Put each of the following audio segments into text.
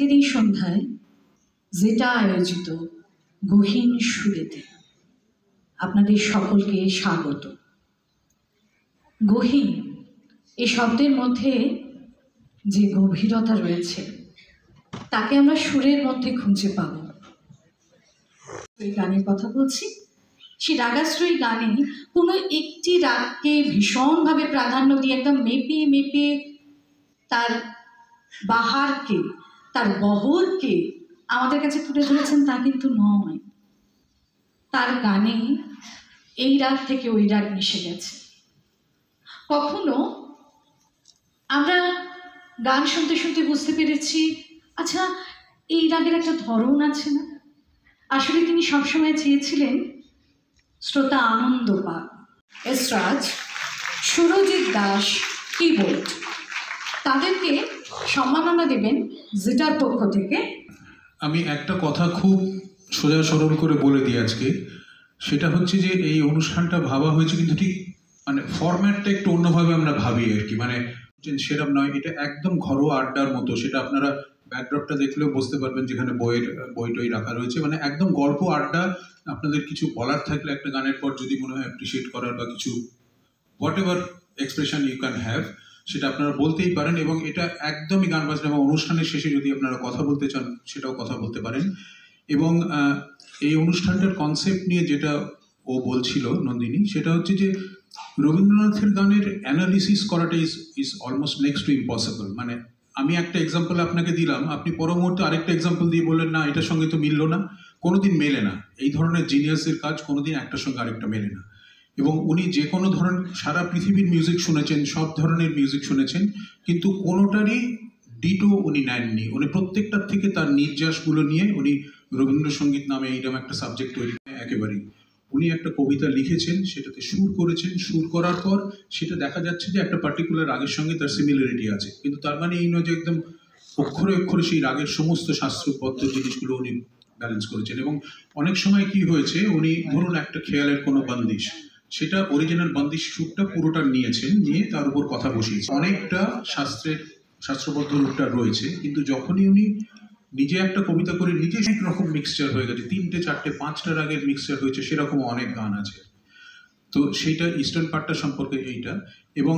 আজকের এই সন্ধ্যায় যেটা আয়োজিত গহীন সুরেতে আপনাদের সকলকে স্বাগত। গহীন এই শব্দের মধ্যে যে গভীরতা রয়েছে তাকে আমরা সুরের মধ্যে খুঁজে পাব। এই গানের কথা বলছি, সেই রাগাশ্রয়ী গানে কোনো একটি রাগকে ভীষণভাবে প্রাধান্য দিয়ে একদম মেপে মেপে তার বাহারকে, তার বহরকে আমাদের কাছে তুলে ধরেছেন তা কিন্তু নয়। তার গানে এই রাগ থেকে ওই রাগ মিশে গেছে। কখনো আমরা গান শুনতে শুনতে বুঝতে পেরেছি, আচ্ছা এই রাগের একটা ধরন আছে না। আসলে তিনি সবসময় চেয়েছিলেন শ্রোতা আনন্দ পাক। এসরাজ, সুরজিৎ দাস কিবোর্ড, তাদেরকে সম্মাননা দেবেন জিটার পক্ষ থেকে। আমি একটা কথা খুব সোজা সরল করে বলে দিই আজকে, সেটা হচ্ছে যে এই অনুষ্ঠানটা ভাবা হয়েছে কিন্তু ঠিক মানে ফরম্যাটটা একটু অন্যভাবে আমরা ভাবি আর কি, মানে সেরকম নয়, এটা একদম ঘরোয়া আড্ডার মতো। সেটা আপনারা ব্যাকড্রপটা দেখলেও বুঝতে পারবেন, যেখানে বই টই রাখা রয়েছে, মানে একদম গল্প আড্ডা। আপনাদের কিছু বলার থাকলে একটা গানের পর যদি মনে হয় অ্যাপ্রিসিয়েট করার বা কিছু whatever expression you can have, সেটা আপনারা বলতেই পারেন। এবং এটা একদমই গান বাজনা বা অনুষ্ঠানের শেষে যদি আপনারা কথা বলতে চান সেটাও কথা বলতে পারেন। এবং এই অনুষ্ঠানটার কনসেপ্ট নিয়ে যেটা ও বলছিল নন্দিনী, সেটা হচ্ছে যে রবীন্দ্রনাথের গানের অ্যানালিসিস করাটা is almost next to impossible. মানে আমি একটা এক্সাম্পল আপনাকে দিলাম, আপনি পর মুহূর্তে আরেকটা এক্সাম্পল দিয়ে বললেন না এটার সঙ্গে তো মিললো না। কোনোদিন মেলে না, এই ধরনের জিনিয়াসের কাজ কোনোদিন একটার সঙ্গে আরেকটা মেলে না। এবং উনি যে কোনো ধরনের সারা পৃথিবীর মিউজিক শুনেছেন, সব ধরনের মিউজিক শুনেছেন, কিন্তু কোনোটারই ডিটো উনি নেননি। উনি প্রত্যেকটার থেকে তার নির্যাসগুলো নিয়ে উনি রবীন্দ্রসঙ্গীত নামে এইরকম একটা সাবজেক্ট তৈরি করে একেবারেই উনি একটা কবিতা লিখেছেন, সেটাতে সুর করেছেন। সুর করার পর সেটা দেখা যাচ্ছে যে একটা পার্টিকুলার রাগের সঙ্গে তার সিমিলারিটি আছে, কিন্তু তার মানে এই নয় যে একদম অক্ষরে অক্ষরে সেই রাগের সমস্ত শাস্ত্রবদ্ধ জিনিসগুলো উনি ব্যালেন্স করেছেন। এবং অনেক সময় কি হয়েছে, উনি ধরুন একটা খেয়ালের কোনো বন্দিশ, সেটা অরিজিনাল বন্দিশ সুরটা পুরোটা নিয়েছেন, নিয়ে তার উপর কথা বসিয়েছেন। অনেকটা শাস্ত্রবদ্ধ রূপটা রয়েছে, কিন্তু যখনই উনি নিজে একটা কবিতা করে নিজে এক রকম মিক্সচার হয়ে গেছে, 3টে 4টে 5টা রাগের মিক্সচার হয়েছে, সেরকম অনেক গান আছে। তো সেইটা ইস্টার্ন পার্টটা সম্পর্কে এইটা। এবং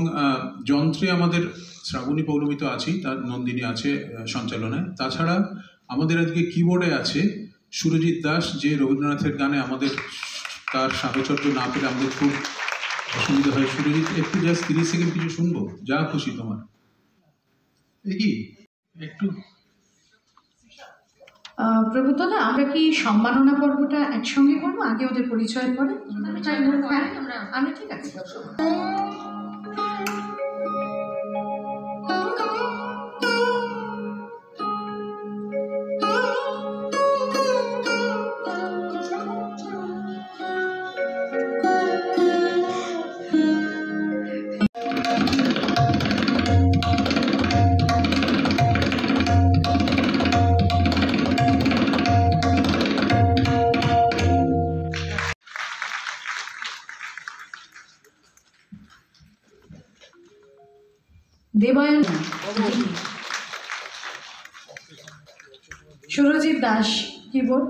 যন্ত্রে আমাদের শ্রাবণী পৌলমী তো আছেই, তার নন্দিনী আছে সঞ্চালনায়। তাছাড়া আমাদের আজকে কিবোর্ডে আছে সুরজিৎ দাস, যে রবীন্দ্রনাথের গানে আমাদের তার সাহচর্য না পেলে আমাদের খুব অসুবিধা হয়। সুরজিৎ, একটু জাস্ট 30 সেকেন্ড কিছু শুনবো, যা খুশি তোমার। এই কি একটু প্রভুতলা, আমরা কি সম্মাননা পর্বটা একসঙ্গে করবো? আগে ওদের পরিচয় করে আমরা ঠিক আছে। দেবায়ন, সুরজিৎ দাস কিবোর্ড,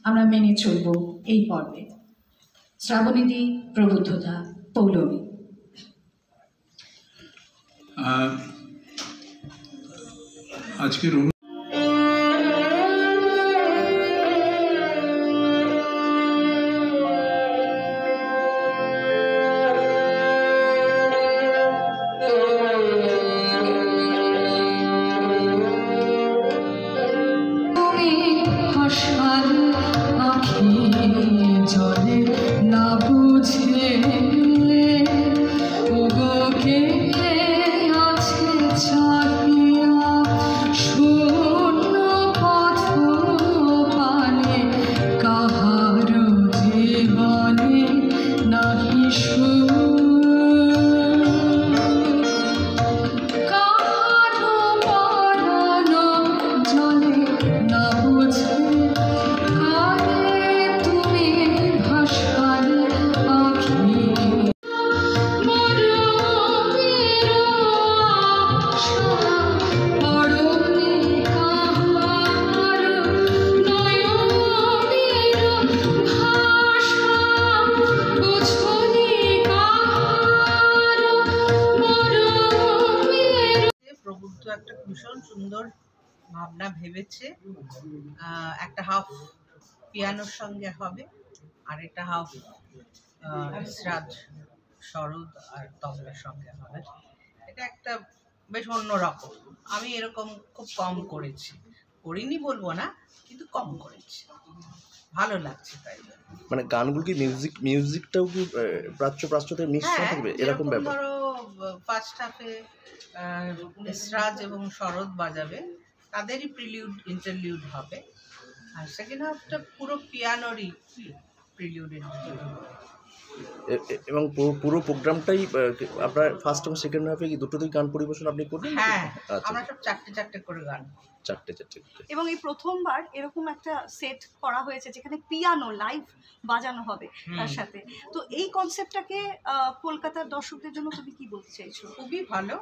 আমরা মেনে চলব এই পর্বে। শ্রাবণীদি, প্রবুদ্ধতা, পৌলমী। আজকের ভাবনা ভেবেছে একটা হাফ পিয়ানোর সঙ্গে হবে, আর একটা হাফ ইসরাজ, শরৎ আর তবলার সঙ্গে হবে। এটা একটা বেশ অন্যরকম। আমি এরকম খুব কম করিনি বলবো না, কিন্তু কম করেছি, ভালো লাগছে তাই। মানে গানগুলো কি মিউজিকটাও কি প্রাচ্যতে মিশ্রণ থাকবে এরকম ব্যাপার? ধরো ফার্স্ট হাফে ইসরাজ এবং শরৎ বাজাবে, তাদেরই প্রিলিউড ইন্টারলিউড হবে, আর সেকেন্ড হাফটা পুরো পিয়ানোরই প্রিলিউড ইন্টারলিউড হবে। এবং পুরো প্রোগ্রামটাই আপনার ফার্স্ট এবং সেকেন্ড হাফে কি দুটোতেই গান পরিবেশন আপনি করবেন? হ্যাঁ, আচ্ছা, আমরা সব চারটে করে গান, চারটে। এবং এই প্রথমবার এরকম একটা সেট করা হয়েছে যেখানে পিয়ানো লাইভ বাজানো হবে তার সাথে। তো এই কনসেপ্টটাকে কলকাতার দর্শকদের জন্য তুমি কি বলতে চাইছো? খুবই ভালো,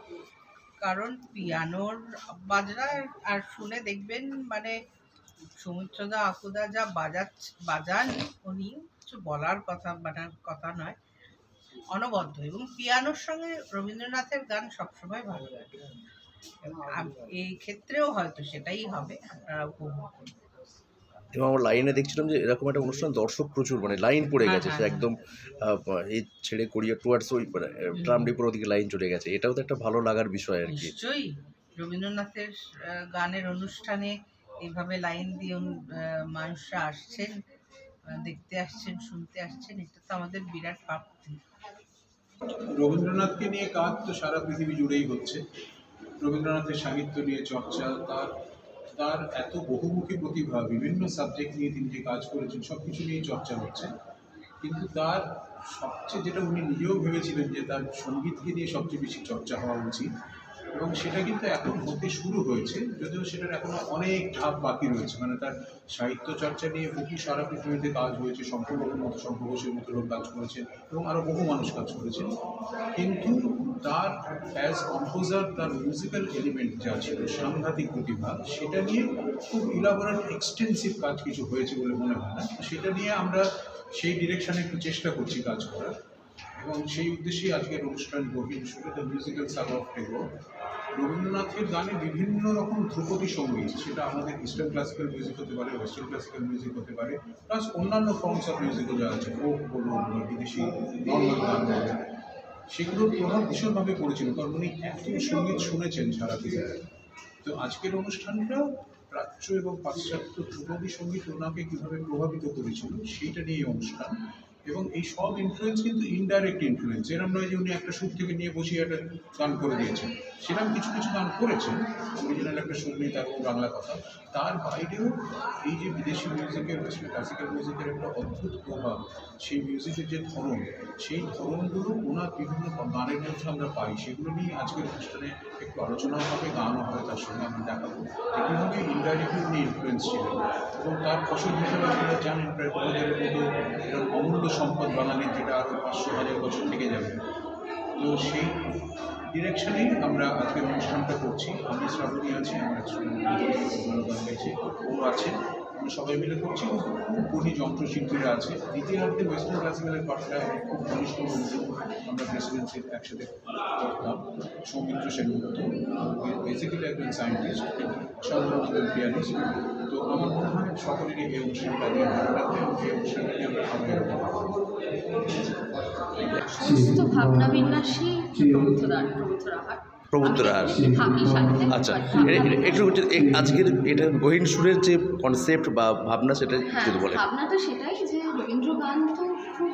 কারণ পিয়ানোর বাজনা আর শুনে দেখবেন মানে সৌমিত্রদা আকুদা যা বাজান, উনি কিছু বলার কথা নয়, অনবদ্য। এবং পিয়ানোর সঙ্গে রবীন্দ্রনাথের গান সবসময় ভালো লাগে, এই ক্ষেত্রেও হয়তো সেটাই হবে, আপনারা উপভোগ করবেন। এবং আমার লাইনে দেখছিলাম যে এরকম একটা অনুষ্ঠান দর্শক প্রচুর, মানে লাইন পড়ে গেছে, সে একদম এই ছেড়ে কোরিয়া টুয়ার্ডস ওই ট্রাম ডিপোর ওদিকে লাইন চলে গেছে। এটাও তো একটা ভালো লাগার বিষয় আর কি। নিশ্চয়ই, রবীন্দ্রনাথের গানের অনুষ্ঠানে এইভাবে লাইন দিয়ে মানুষরা আসছেন, দেখতে আসছেন, শুনতে আসছেন, এটা তো আমাদের বিরাট প্রাপ্তি। রবীন্দ্রনাথকে নিয়ে কাজ তো সারা পৃথিবী জুড়েই হচ্ছে। রবীন্দ্রনাথের সাহিত্য নিয়ে চর্চা, তার এত বহুমুখী প্রতিভা, বিভিন্ন সাবজেক্ট নিয়ে তিনি যে কাজ করেছেন সব কিছু নিয়েই চর্চা হচ্ছে। কিন্তু তার সবচেয়ে যেটা উনি নিজেও ভেবেছিলেন যে তার সঙ্গীতকে নিয়ে সবচেয়ে বেশি চর্চা হওয়া উচিত, এবং সেটা কিন্তু এখন হতে শুরু হয়েছে, যদিও সেটার এখনো অনেক ধাপ বাকি রয়েছে। মানে তার সাহিত্য চর্চা নিয়ে বহু সারা পৃথিবীতে কাজ হয়েছে, শঙ্করবাবুর মতো, শঙ্কর ঘোষের মতো লোক কাজ করেছেন এবং আরও বহু মানুষ কাজ করেছেন। কিন্তু তার অ্যাজ কম্পোজার তার মিউজিক্যাল এলিমেন্ট যা ছিল, সাংঘাতিক প্রতিভা, সেটা নিয়ে খুব ইলাবোরেট এক্সটেন্সিভ কাজ কিছু হয়েছে বলে মনে হয় না। সেটা নিয়ে আমরা সেই ডিরেকশনে একটু চেষ্টা করছি কাজ করার, এবং সেই উদ্দেশ্যেই আজকের অনুষ্ঠান গভীর সুরে the musical Saga of Tagore. রবীন্দ্রনাথের গানে বিভিন্ন রকম ধ্রুপদী সঙ্গীত, সেটা আমাদের ইস্টার্ন ক্লাসিক্যাল মিউজিক হতে পারে, ওয়েস্টার্ন ক্লাসিক্যাল মিউজিক হতে পারে, প্লাস অন্যান্য ফর্মস অফ মিউজিকও যা আছে, ফোক বলুন বা বিদেশি নর্মাল গান বলুন, সেগুলোর প্রভাব ভীষণভাবে পড়েছিল, কারণ উনি এত সঙ্গীত শুনেছেন সারা পৃথিবীতে। তো আজকের অনুষ্ঠানটা প্রাচ্য এবং পাশ্চাত্য ধ্রুপদী সঙ্গীত ওনাকে কীভাবে প্রভাবিত করেছিল সেইটা নিয়ে অনুষ্ঠান। এবং এই সব ইনফ্লুয়েন্স কিন্তু ইনডাইরেক্ট ইনফ্লুয়েন্স, এরকম নয় যে উনি একটা সুর থেকে নিয়ে বসিয়ে একটা গান করে দিয়েছেন। সেরকম কিছু কিছু গান করেছেন, অরিজিনাল একটা সুর নিয়ে তার বাংলা কথা। তার বাইরেও এই যে বিদেশি মিউজিকের, ওয়েস্টার্ন ক্লাসিক্যাল মিউজিকের একটা অদ্ভুত প্রভাব, সেই মিউজিকের যে ধরন, সেই ধরনগুলো ওনার বিভিন্ন গানের মধ্যে আমরা পাই। সেগুলো নিয়ে আজকের অনুষ্ঠানে একটু আলোচনাও হবে, গানও হবে, তার সঙ্গে আমরা দেখাবো যে কীভাবে ইনডাইরেক্টলি উনি ইনফ্লুয়েন্স ছিলেন। এবং তার ফসল হিসেবে আপনারা জানেন প্রায় 2000-এর মতো এরকম অমূল্য সম্পদ বাঙালির, যেটা আরও 500-1000 বছর থেকে যাবে। তো সেই ডিরেকশনেই আমরা আজকের অনুষ্ঠানটা করছি। আমি শ্রাবণী আছি, আমার এক ভালো গান গেছে, ও আছে, আমরা সবাই মিলে করছি। খুব গুণী যন্ত্রশিল্পীরা আছে। দ্বিতীয়ার্ধে ওয়েস্টার্ন ক্লাসিক্যালের পাঠটা খুব ঘনিষ্ঠ বন্ধু, আমরা প্রেসিডেন্সির একসাথে করতাম। সৌমিত্র সেনগুপ্ত বেসিক্যালি একজন সায়েন্টিস্ট, অসাধারণ একজন পিয়ানিস্ট। তো আমার মনে হয় সকলেরই এই অনুষ্ঠানটা দিয়ে ভালো লাগবে, এবং এই অনুষ্ঠানটা নিয়ে আমরা সবাই সমস্ত ভাবনা বিন্যাসী প্রবুদ্ধরাহার। আচ্ছা, একটু আজকের এটা গহীন সুরের যে কনসেপ্ট বা ভাবনা, সেটা যদি বলেন। ভাবনাটা সেটাই যে রবীন্দ্র গান তো খুব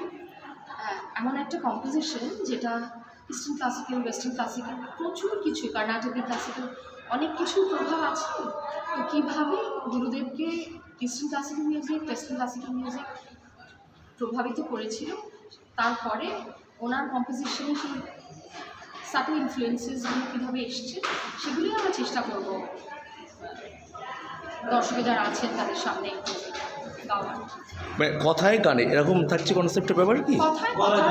এমন একটা কম্পোজিশন যেটা ইস্টার্ন ক্লাসিক্যাল, ওয়েস্টার্ন ক্লাসিক্যাল, প্রচুর কিছু কর্ণাটকী ক্লাসিক্যাল, অনেক কিছু প্রভাব আছে। তো কীভাবে গুরুদেবকে eastern classical music, western classical music প্রভাবিত করেছিল, তারপরে ওনার কম্পোজিশনে সেই সাটল ইনফ্লুয়েন্সেসগুলো কীভাবে এসছে, সেগুলোই আমরা চেষ্টা করব দর্শকে যারা আছেন তাদের সামনে গাওয়ার। মানে কথায় গানে এরকম থাকছে কনসেপ্টের ব্যাপার কি? কথায় কথা,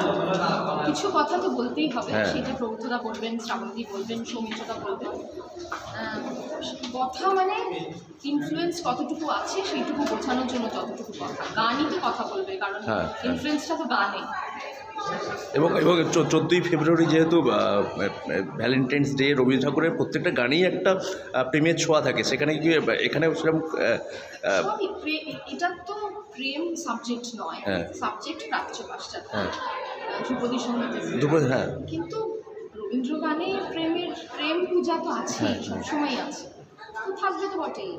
কিছু কথা তো বলতেই হবে, সেটা প্রবুদ্ধদা বলবেন, শ্রাবন্তী বলবেন, সৌমিত্রদা বলবেন। কথা মানে ইনফ্লুয়েন্স কতটুকু আছে সেইটুকু বোঝানোর জন্য যতটুকু কথা, গানই তো কথা বলবে, কারণ ইনফ্লুয়েন্সটা তো গানে। এবং 14ই ফেব্রুয়ারি যেহেতু ভ্যালেন্টাইন্স ডে, রবীন্দ্র ঠাকুরের প্রত্যেকটা গানেই একটা প্রেমের ছোঁয়া থাকে, সেখানে কি এখানে সেরকম সবই এটা তো প্রেম সাবজেক্ট নয়, হ্যাঁ। সাবজেক্ট প্রাচ্য পাশ্চাত্য, হ্যাঁ ধ্রুপদী সঙ্গীতে হ্যাঁ কিন্তু রবীন্দ্র গানে প্রেম পূজা তো আছে, হ্যাঁ। সবসময় আছে, তো থাকবে তো বটেই।